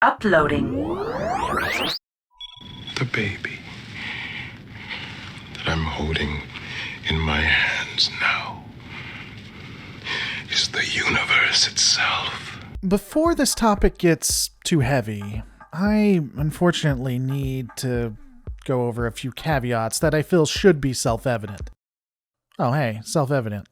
Uploading. The baby that I'm holding in my hands now is the universe itself. Before this topic gets too heavy, I unfortunately need to go over a few caveats that I feel should be self-evident. Oh hey, self-evident.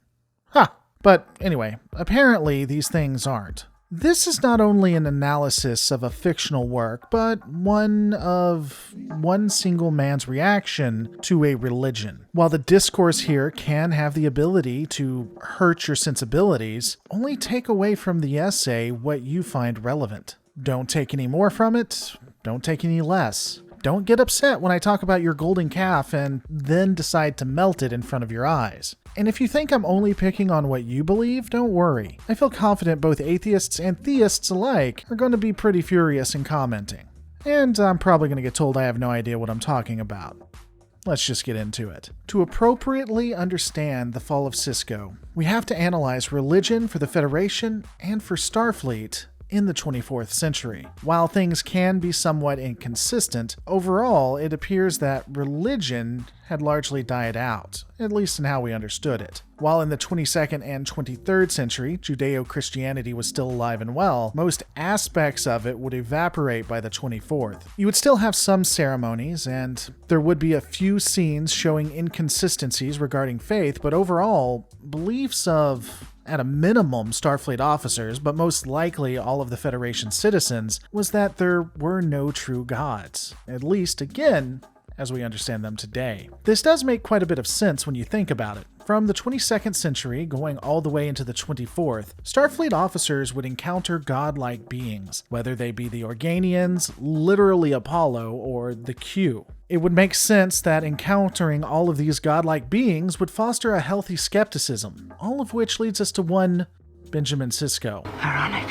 But anyway, apparently these things aren't. This is not only an analysis of a fictional work, but one of one single man's reaction to a religion. While the discourse here can have the ability to hurt your sensibilities, only take away from the essay what you find relevant. Don't take any more from it, don't take any less. Don't get upset when I talk about your golden calf and then decide to melt it in front of your eyes. And if you think I'm only picking on what you believe, don't worry. I feel confident both atheists and theists alike are going to be pretty furious in commenting. And I'm probably going to get told I have no idea what I'm talking about. Let's just get into it. To appropriately understand the fall of Sisko, we have to analyze religion for the Federation and for Starfleet in the 24th century. While things can be somewhat inconsistent, overall it appears that religion had largely died out, at least in how we understood it. While in the 22nd and 23rd century, Judeo-Christianity was still alive and well, most aspects of it would evaporate by the 24th. You would still have some ceremonies, and there would be a few scenes showing inconsistencies regarding faith, but overall, beliefs of, at a minimum, Starfleet officers, but most likely all of the Federation citizens, was that there were no true gods. At least, again, as we understand them today. This does make quite a bit of sense when you think about it. From the 22nd century going all the way into the 24th, Starfleet officers would encounter godlike beings, whether they be the Organians, literally Apollo, or the Q. It would make sense that encountering all of these godlike beings would foster a healthy skepticism, all of which leads us to one Benjamin Sisko. Ironic.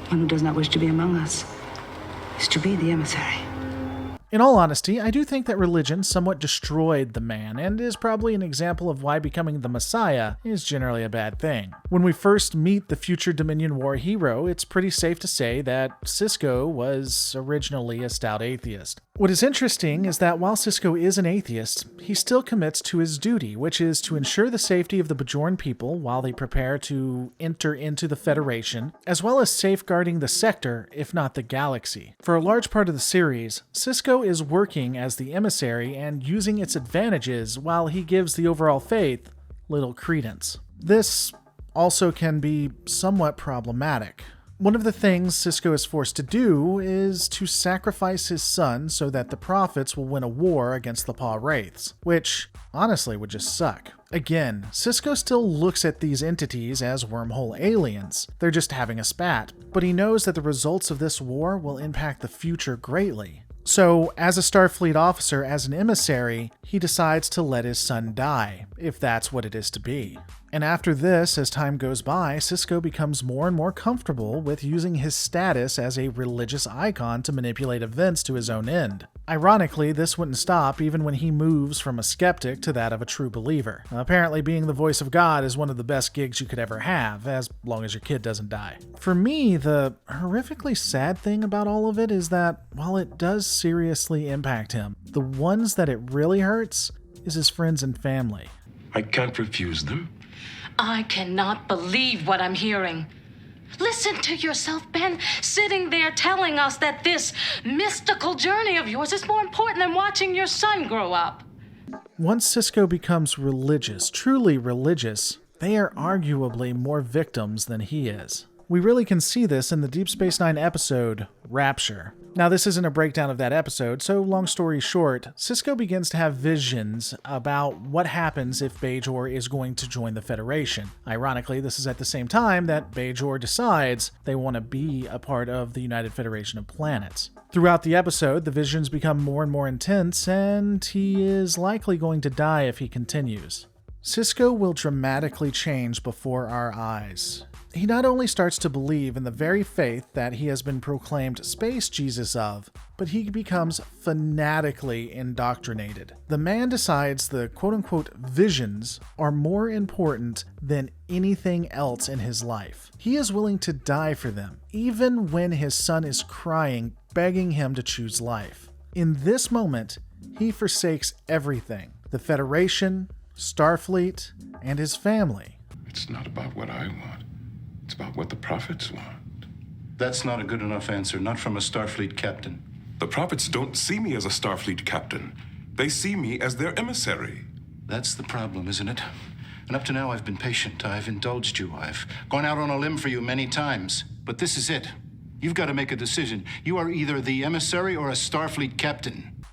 One who does not wish to be among us is to be the emissary. In all honesty, I do think that religion somewhat destroyed the man, and is probably an example of why becoming the Messiah is generally a bad thing. When we first meet the future Dominion War hero, it's pretty safe to say that Sisko was originally a stout atheist. What is interesting is that while Sisko is an atheist, he still commits to his duty, which is to ensure the safety of the Bajoran people while they prepare to enter into the Federation, as well as safeguarding the sector, if not the galaxy. For a large part of the series, Sisko is working as the emissary and using its advantages while he gives the overall faith little credence. This also can be somewhat problematic. One of the things Sisko is forced to do is to sacrifice his son so that the Prophets will win a war against the Paw Wraiths, which honestly would just suck. Again, Sisko still looks at these entities as wormhole aliens. They're just having a spat, but he knows that the results of this war will impact the future greatly. So, as a Starfleet officer, as an emissary, he decides to let his son die, if that's what it is to be. And after this, as time goes by, Sisko becomes more and more comfortable with using his status as a religious icon to manipulate events to his own end. Ironically, this wouldn't stop even when he moves from a skeptic to that of a true believer. Apparently, being the voice of God is one of the best gigs you could ever have, as long as your kid doesn't die. For me, the horrifically sad thing about all of it is that, while it does seriously impact him, the ones that it really hurts is his friends and family. I can't refuse them. I cannot believe what I'm hearing. Listen to yourself, Ben, sitting there telling us that this mystical journey of yours is more important than watching your son grow up. Once Sisko becomes religious, truly religious, they are arguably more victims than he is. We really can see this in the Deep Space Nine episode, Rapture. Now, this isn't a breakdown of that episode, so long story short, Sisko begins to have visions about what happens if Bajor is going to join the Federation. Ironically, this is at the same time that Bajor decides they want to be a part of the United Federation of Planets. Throughout the episode, the visions become more and more intense, and he is likely going to die if he continues. Sisko will dramatically change before our eyes. he not only starts to believe in the very faith that he has been proclaimed space Jesus of, but he becomes fanatically indoctrinated. The man decides the quote-unquote visions are more important than anything else in his life. He is willing to die for them, even when his son is crying, begging him to choose life. In this moment, he forsakes everything: the Federation, Starfleet, and his family. It's not about what I want. It's about what the prophets want. That's not a good enough answer, not from a Starfleet captain. The prophets don't see me as a Starfleet captain. They see me as their emissary. That's the problem, isn't it? And up to now, I've been patient. I've indulged you. I've gone out on a limb for you many times. But this is it. You've got to make a decision. You are either the emissary or a Starfleet captain.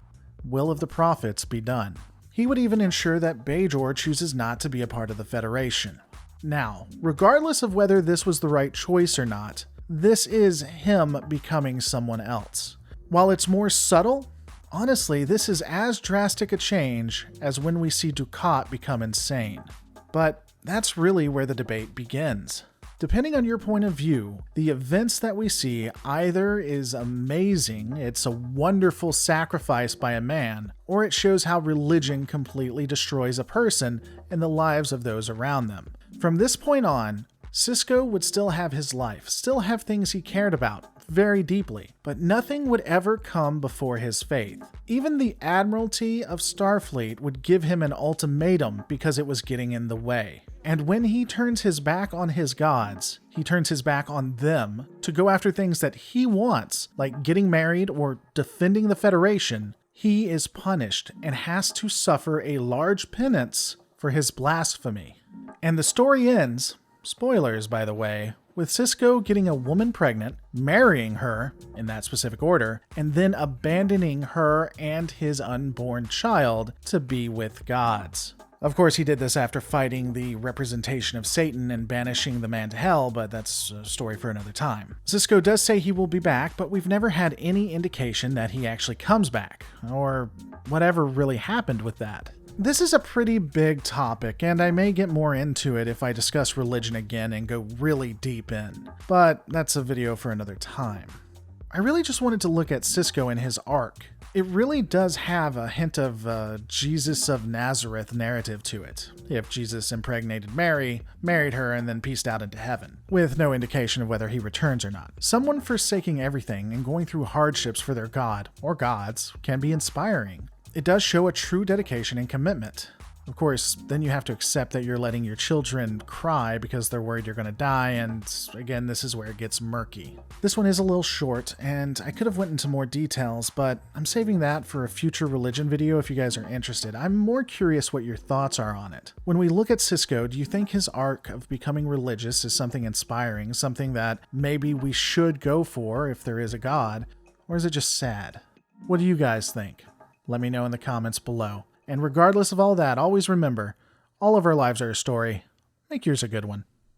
Will of the prophets be done? He would even ensure that Bajor chooses not to be a part of the Federation. Now, regardless of whether this was the right choice or not, this is him becoming someone else. While it's more subtle, honestly, this is as drastic a change as when we see Dukat become insane. But that's really where the debate begins. Depending on your point of view, the events that we see either is amazing, it's a wonderful sacrifice by a man, or it shows how religion completely destroys a person and the lives of those around them. From this point on, Sisko would still have his life, still have things he cared about very deeply, but nothing would ever come before his faith. Even the Admiralty of Starfleet would give him an ultimatum because it was getting in the way. And when he turns his back on his gods, he turns his back on them to go after things that he wants, like getting married or defending the Federation, he is punished and has to suffer a large penance for his blasphemy. And the story ends, spoilers by the way, with Sisko getting a woman pregnant, marrying her, in that specific order, and then abandoning her and his unborn child to be with gods. Of course, he did this after fighting the representation of Satan and banishing the man to hell, but that's a story for another time. Sisko does say he will be back, but we've never had any indication that he actually comes back, or whatever really happened with that. This is a pretty big topic, and I may get more into it if I discuss religion again and go really deep in, but that's a video for another time. I really just wanted to look at Sisko and his arc. It really does have a hint of Jesus of Nazareth narrative to it, if Jesus impregnated Mary, married her, and then peaced out into heaven, with no indication of whether he returns or not. Someone forsaking everything and going through hardships for their god, or gods, can be inspiring. It does show a true dedication and commitment. Of course, then you have to accept that you're letting your children cry because they're worried you're going to die, and again, this is where it gets murky. This one is a little short, and I could have went into more details, but I'm saving that for a future religion video if you guys are interested. I'm more curious what your thoughts are on it. When we look at Sisko, do you think his arc of becoming religious is something inspiring, something that maybe we should go for if there is a god, or is it just sad? What do you guys think? Let me know in the comments below. And regardless of all that, always remember, all of our lives are a story. Make yours a good one.